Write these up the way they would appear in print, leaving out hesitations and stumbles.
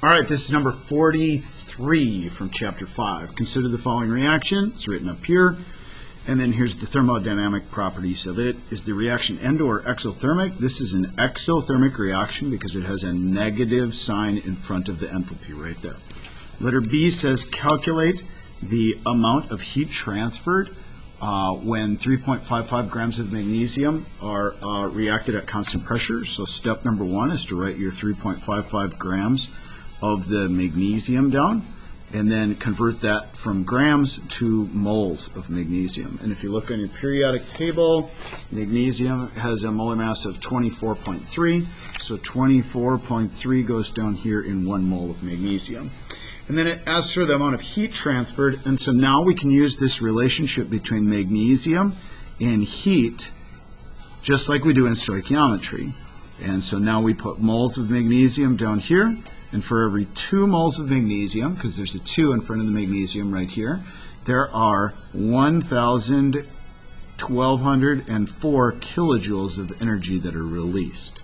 All right, this is number 43 from chapter 5. Consider the following reaction. It's written up here. And then here's the thermodynamic properties of it. Is the reaction endo or exothermic? This is an exothermic reaction because it has a negative sign in front of the enthalpy right there. Letter B says calculate the amount of heat transferred when 3.55 grams of magnesium are reacted at constant pressure. So step number 1 is to write your 3.55 grams of the magnesium down, and then convert that from grams to moles of magnesium. And if you look on your periodic table, magnesium has a molar mass of 24.3, so 24.3 goes down here in 1 mole of magnesium. And then it asks for the amount of heat transferred, and so now we can use this relationship between magnesium and heat just like we do in stoichiometry. And so now we put moles of magnesium down here, and for every 2 moles of magnesium, because there's a 2 in front of the magnesium right here, there are 1,204 kilojoules of energy that are released.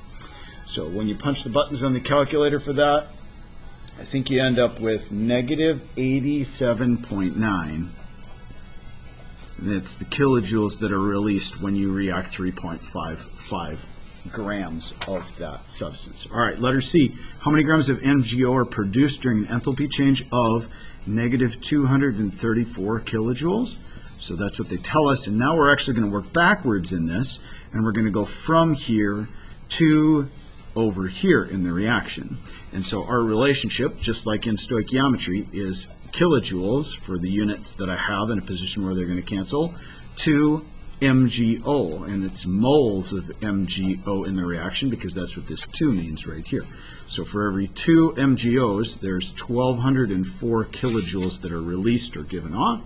So when you punch the buttons on the calculator for that, I think you end up with negative 87.9. That's the kilojoules that are released when you react 3.55 grams of that substance. All right, letter C. How many grams of MgO are produced during an enthalpy change of negative 234 kilojoules? So that's what they tell us. And now we're actually going to work backwards in this, and we're going to go from here to over here in the reaction. And so our relationship, just like in stoichiometry, is kilojoules for the units that I have in a position where they're going to cancel to MgO, and it's moles of MgO in the reaction because that's what this 2 means right here. So for every 2 MgOs, there's 1,204 kilojoules that are released or given off.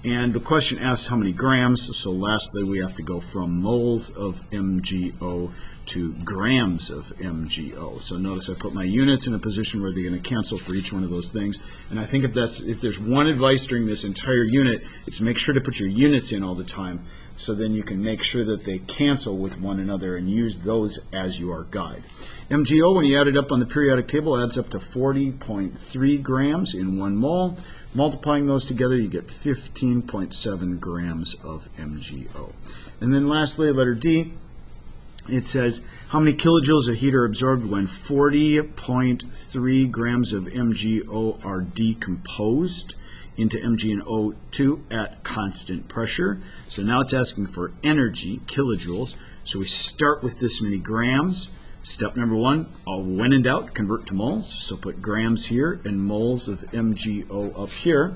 And the question asks how many grams, so lastly we have to go from moles of MgO to grams of MgO. So notice I put my units in a position where they're going to cancel for each one of those things. And I think if there's one advice during this entire unit, it's make sure to put your units in all the time, so then you can make sure that they cancel with one another and use those as your guide. MgO, when you add it up on the periodic table, adds up to 40.3 grams in 1 mole. Multiplying those together, you get 15.7 grams of MgO. And then lastly, letter D, it says how many kilojoules of heat are absorbed when 40.3 grams of MgO are decomposed into MgNO2 at constant pressure. So now it's asking for energy, kilojoules. So we start with this many grams. Step number 1, when in doubt, convert to moles. So put grams here and moles of MgO up here.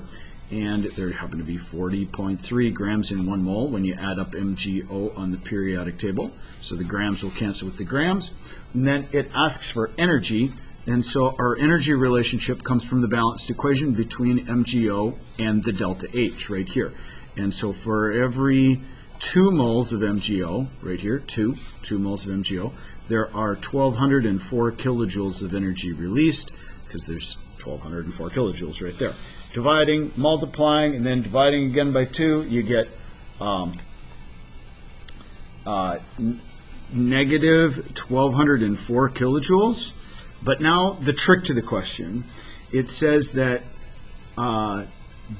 And there happen to be 40.3 grams in 1 mole when you add up MgO on the periodic table. So the grams will cancel with the grams. And then it asks for energy. And so our energy relationship comes from the balanced equation between MgO and the delta H right here. And so for every 2 moles of MgO, right here, 2 moles of MgO, there are 1,204 kilojoules of energy released, because there's 1,204 kilojoules right there. Dividing, multiplying, and then dividing again by 2, you get negative 1,204 kilojoules. But now the trick to the question, it says that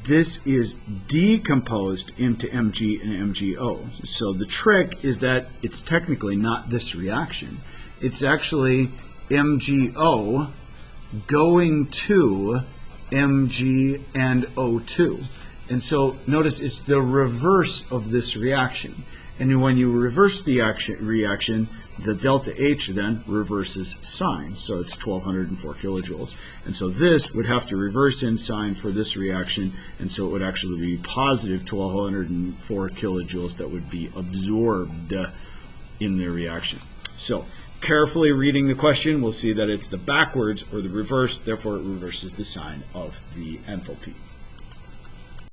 this is decomposed into Mg and MgO. So the trick is that it's technically not this reaction. It's actually MgO going to Mg and O2. And so notice it's the reverse of this reaction. And when you reverse the reaction, the delta H then reverses sign. So it's 1,204 kilojoules. And so this would have to reverse in sign for this reaction, and so it would actually be positive 1,204 kilojoules that would be absorbed in the reaction. So carefully reading the question, we'll see that it's the backwards or the reverse, therefore it reverses the sign of the enthalpy.